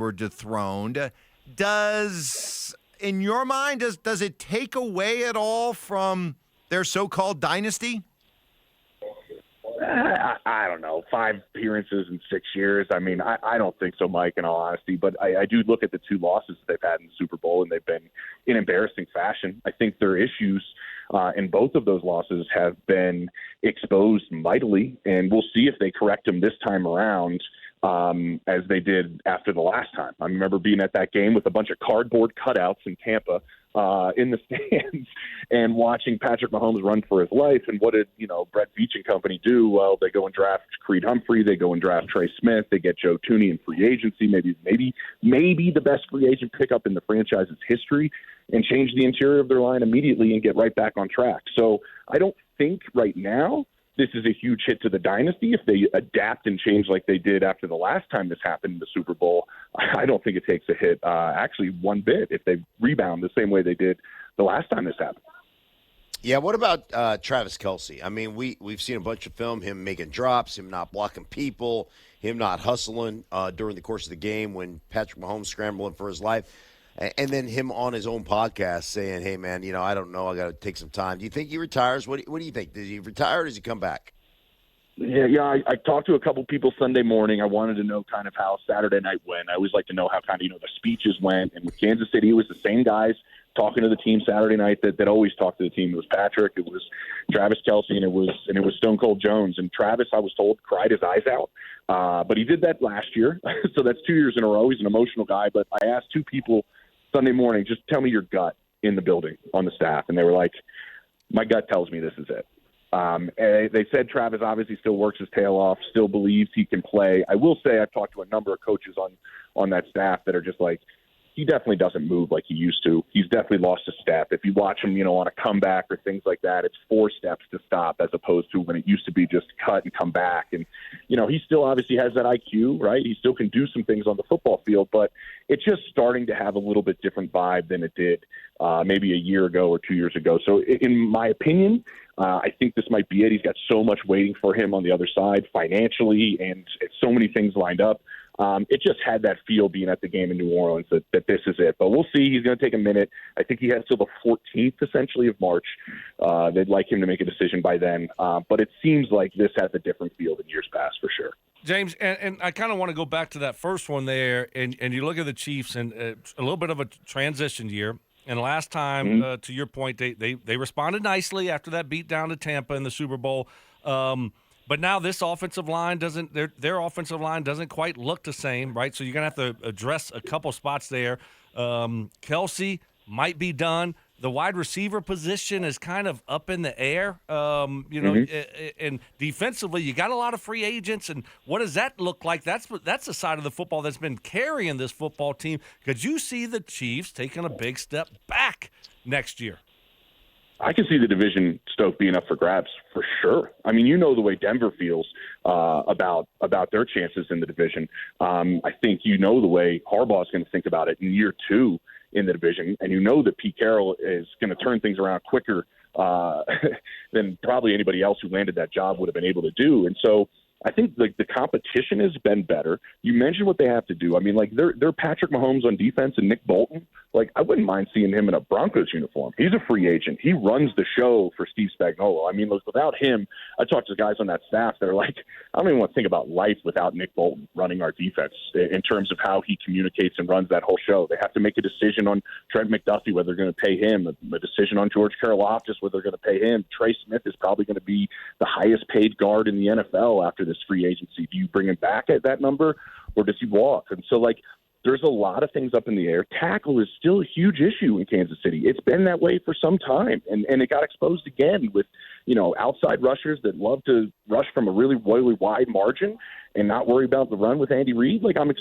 were dethroned. In your mind, does it take away at all from their so-called dynasty? I don't know, 5 appearances in 6 years. I mean, I don't think so, Mike, in all honesty. But I do look at the 2 losses they've had in the Super Bowl, and they've been in embarrassing fashion. I think their issues in both of those losses have been exposed mightily, and we'll see if they correct them this time around as they did after the last time. I remember being at that game with a bunch of cardboard cutouts in Tampa in the stands and watching Patrick Mahomes run for his life. And what did, Brett Veach and company do? Well, they go and draft Creed Humphrey. They go and draft Trey Smith. They get Joe Tooney in free agency, maybe the best free agent pickup in the franchise's history, and change the interior of their line immediately and get right back on track. So I don't think right now this is a huge hit to the dynasty. If they adapt and change like they did after the last time this happened in the Super Bowl, I don't think it takes a hit, actually one bit, if they rebound the same way they did the last time this happened. Yeah, what about Travis Kelce? I mean, we've seen a bunch of film, him making drops, him not blocking people, him not hustling during the course of the game when Patrick Mahomes scrambling for his life. And then him on his own podcast saying, hey, man, I don't know. I got to take some time. Do you think he retires? What do you think? Does he retire or does he come back? Yeah. I talked to a couple people Sunday morning. I wanted to know kind of how Saturday night went. I always like to know how kind of, the speeches went. And with Kansas City, it was the same guys talking to the team Saturday night that always talked to the team. It was Patrick, it was Travis Kelce, and it was Stone Cold Jones. And Travis, I was told, cried his eyes out. But he did that last year. So that's 2 years in a row. He's an emotional guy. But I asked 2 people Sunday morning, just tell me your gut in the building on the staff. And they were like, my gut tells me this is it. And they said Travis obviously still works his tail off, still believes he can play. I will say I've talked to a number of coaches on that staff that are just like, he definitely doesn't move like he used to. He's definitely lost a step. If you watch him, on a comeback or things like that, it's 4 steps to stop as opposed to when it used to be just cut and come back. And, he still obviously has that IQ, right? He still can do some things on the football field, but it's just starting to have a little bit different vibe than it did maybe a year ago or 2 years ago. So in my opinion, I think this might be it. He's got so much waiting for him on the other side financially, and it's so many things lined up. It just had that feel being at the game in New Orleans that this is it. But we'll see. He's going to take a minute. I think he has till the 14th, essentially, of March. They'd like him to make a decision by then. But it seems like this has a different feel than years past for sure. James, and I kind of want to go back to that first one there, and you look at the Chiefs, and a little bit of a transition year. And last time, to your point, they responded nicely after that beat down to Tampa in the Super Bowl. But now this offensive line their offensive line doesn't quite look the same, right? So you're going to have to address a couple spots there. Kelce might be done. The wide receiver position is kind of up in the air. And defensively, you got a lot of free agents. And what does that look like? That's the side of the football that's been carrying this football team. Could you see the Chiefs taking a big step back next year? I can see the division, Stoke, being up for grabs for sure. I mean, the way Denver feels about their chances in the division. I think the way Harbaugh is going to think about it in year 2 in the division, and that Pete Carroll is going to turn things around quicker than probably anybody else who landed that job would have been able to do. And so I think the competition has been better. You mentioned what they have to do. I mean, they're Patrick Mahomes on defense and Nick Bolton. I wouldn't mind seeing him in a Broncos uniform. He's a free agent. He runs the show for Steve Spagnuolo. I mean, without him, I talked to guys on that staff that are like, I don't even want to think about life without Nick Bolton running our defense in terms of how he communicates and runs that whole show. They have to make a decision on Trent McDuffie, whether they're going to pay him, a decision on George Karlaftis, whether they're going to pay him. Trey Smith is probably going to be the highest paid guard in the NFL after this free agency. Do you bring him back at that number, or does he walk? And so, there's a lot of things up in the air. Tackle is still a huge issue in Kansas City. It's been that way for some time, and it got exposed again with, outside rushers that love to rush from a really wide margin and not worry about the run with Andy Reid. I'm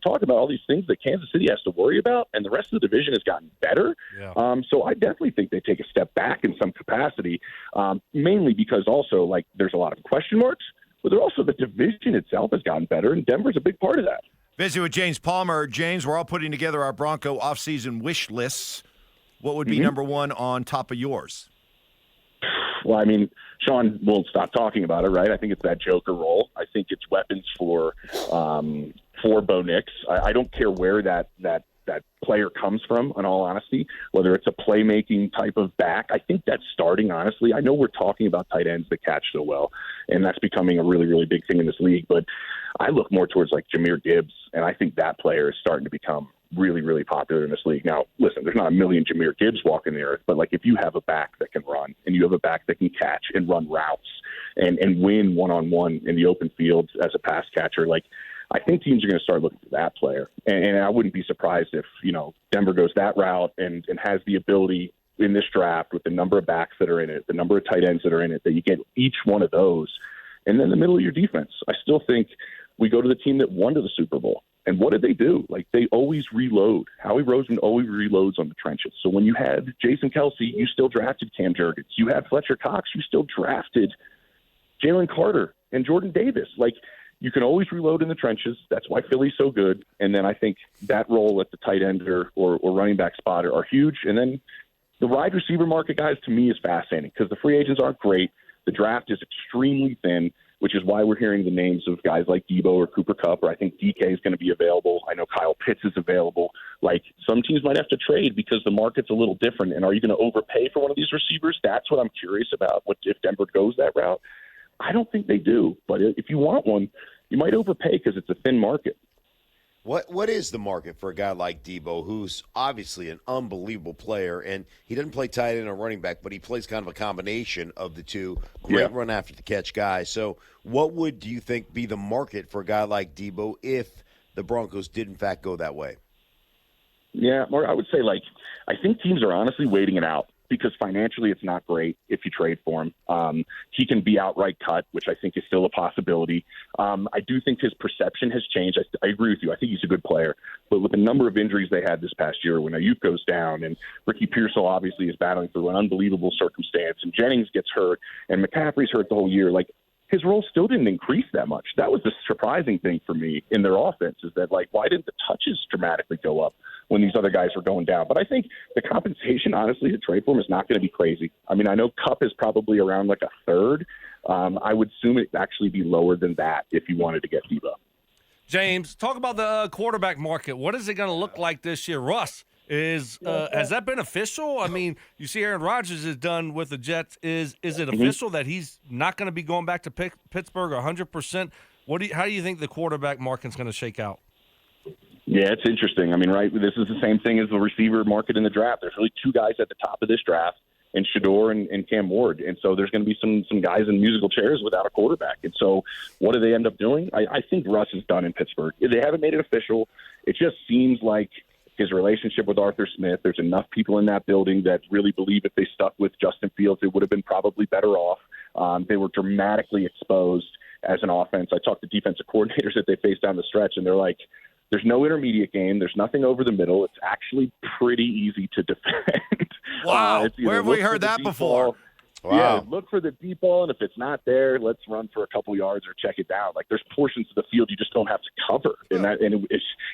talking about all these things that Kansas City has to worry about, and the rest of the division has gotten better. Yeah. So I definitely think they take a step back in some capacity, mainly because also, there's a lot of question marks, but also the division itself has gotten better, and Denver's a big part of that. Visit with James Palmer. James, we're all putting together our Bronco offseason wish lists. What would be number one on top of yours? Well, I mean, Sean won't stop talking about it, right? I think it's that Joker role. I think it's weapons for for Bo Nix. I don't care where that player comes from, in all honesty, whether it's a playmaking type of back. I think that's starting, honestly. I know we're talking about tight ends that catch so well, and that's becoming a really, really big thing in this league, but I look more towards like Jahmyr Gibbs, and I think that player is starting to become really, really popular in this league. Now, listen, there's not a million Jahmyr Gibbs walking the earth, but like if you have a back that can run and you have a back that can catch and run routes and win one-on-one in the open fields as a pass catcher, like I think teams are going to start looking for that player. And I wouldn't be surprised if, Denver goes that route and has the ability in this draft with the number of backs that are in it, the number of tight ends that are in it, that you get each one of those. And then the middle of your defense. I still think we go to the team that won to the Super Bowl. And what did they do? Like, they always reload. Howie Roseman always reloads on the trenches. So when you had Jason Kelce, you still drafted Cam Jurgens. You had Fletcher Cox, you still drafted Jalen Carter and Jordan Davis. Like, you can always reload in the trenches. That's why Philly's so good. And then I think that role at the tight end or running back spot are huge. And then the wide receiver market, guys, to me is fascinating because the free agents aren't great. The draft is extremely thin, which is why we're hearing the names of guys like Debo or Cooper Kupp, or I think DK is going to be available. I know Kyle Pitts is available. Like, some teams might have to trade because the market's a little different. And are you going to overpay for one of these receivers? That's what I'm curious about. What if Denver goes that route? I don't think they do. But if you want one, you might overpay because it's a thin market. What is the market for a guy like Debo, who's obviously an unbelievable player, and he doesn't play tight end or running back, but he plays kind of a combination of the two. Great run after the catch guy. So what do you think be the market for a guy like Debo if the Broncos did in fact go that way? Yeah, Mark, I would say, I think teams are honestly waiting it out because financially it's not great if you trade for him. He can be outright cut, which I think is still a possibility. I do think his perception has changed. I agree with you. I think he's a good player. But with the number of injuries they had this past year, when Ayuk goes down and Ricky Pearsall obviously is battling through an unbelievable circumstance and Jennings gets hurt and McCaffrey's hurt the whole year, his role still didn't increase that much. That was the surprising thing for me in their offense is that, why didn't the touches dramatically go up when these other guys were going down? But I think the compensation, honestly, to trade for him is not going to be crazy. I mean, I know Kupp is probably around a third. I would assume it'd actually be lower than that if you wanted to get Debo. James, talk about the quarterback market. What is it going to look like this year? Russ, has that been official? I mean, you see Aaron Rodgers is done with the Jets. Is it official that he's not going to be going back to Pittsburgh 100%? How do you think the quarterback market's going to shake out? Yeah, it's interesting. I mean, right, this is the same thing as the receiver market in the draft. There's really two guys at the top of this draft, and Shador and Cam Ward. And so there's going to be some guys in musical chairs without a quarterback. And so what do they end up doing? I think Russ is done in Pittsburgh. They haven't made it official. It just seems like his relationship with Arthur Smith, there's enough people in that building that really believe if they stuck with Justin Fields, it would have been probably better off. They were dramatically exposed as an offense. I talked to defensive coordinators that they faced down the stretch, and they're like, there's no intermediate game. There's nothing over the middle. It's actually pretty easy to defend. Wow. Where have we heard that before? Wow. Yeah, look for the deep ball, and if it's not there, let's run for a couple yards or check it down. There's portions of the field you just don't have to cover,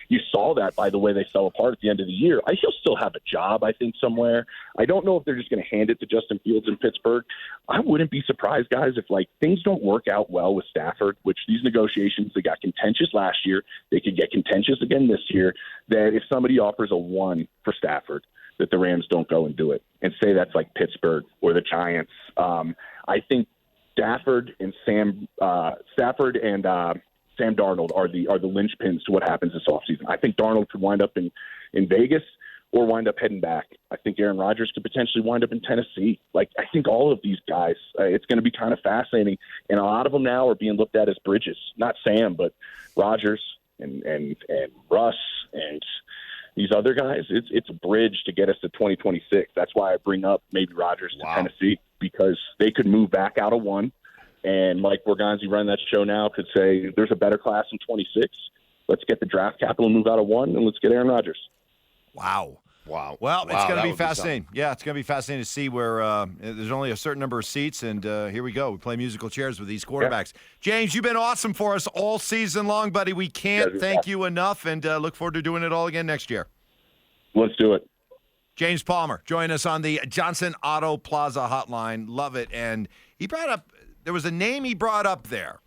you saw that by the way they fell apart at the end of the year. He'll still have a job, I think, somewhere. I don't know if they're just going to hand it to Justin Fields in Pittsburgh. I wouldn't be surprised, guys, if things don't work out well with Stafford, which these negotiations, they got contentious last year. They could get contentious again this year, that if somebody offers a 1 for Stafford, that the Rams don't go and do it and say that's Pittsburgh or the Giants. I think Stafford and Sam Darnold are the linchpins to what happens this offseason. I think Darnold could wind up in Vegas or wind up heading back. I think Aaron Rodgers could potentially wind up in Tennessee. I think all of these guys, it's going to be kind of fascinating. And a lot of them now are being looked at as bridges. Not Sam, but Rodgers and Russ and these other guys. It's a bridge to get us to 2026. That's why I bring up maybe Rodgers to Tennessee, because they could move back out of 1. And Mike Borgonzi running that show now could say there's a better class in 26. Let's get the draft capital and move out of 1, and let's get Aaron Rodgers. Wow. Wow. Well, it's going to be fascinating. Something. Yeah, it's going to be fascinating to see where there's only a certain number of seats, and here we go. We play musical chairs with these quarterbacks. Yeah. James, you've been awesome for us all season long, buddy. We can't thank you enough, and look forward to doing it all again next year. Let's do it. James Palmer, join us on the Johnson Auto Plaza hotline. Love it. And he brought up, there was a name he brought up there,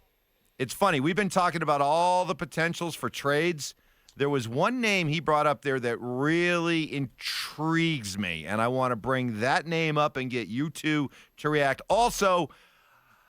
It's funny. We've been talking about all the potentials for trades. There was one name he brought up there that really intrigues me, and I want to bring that name up and get you two to react. Also,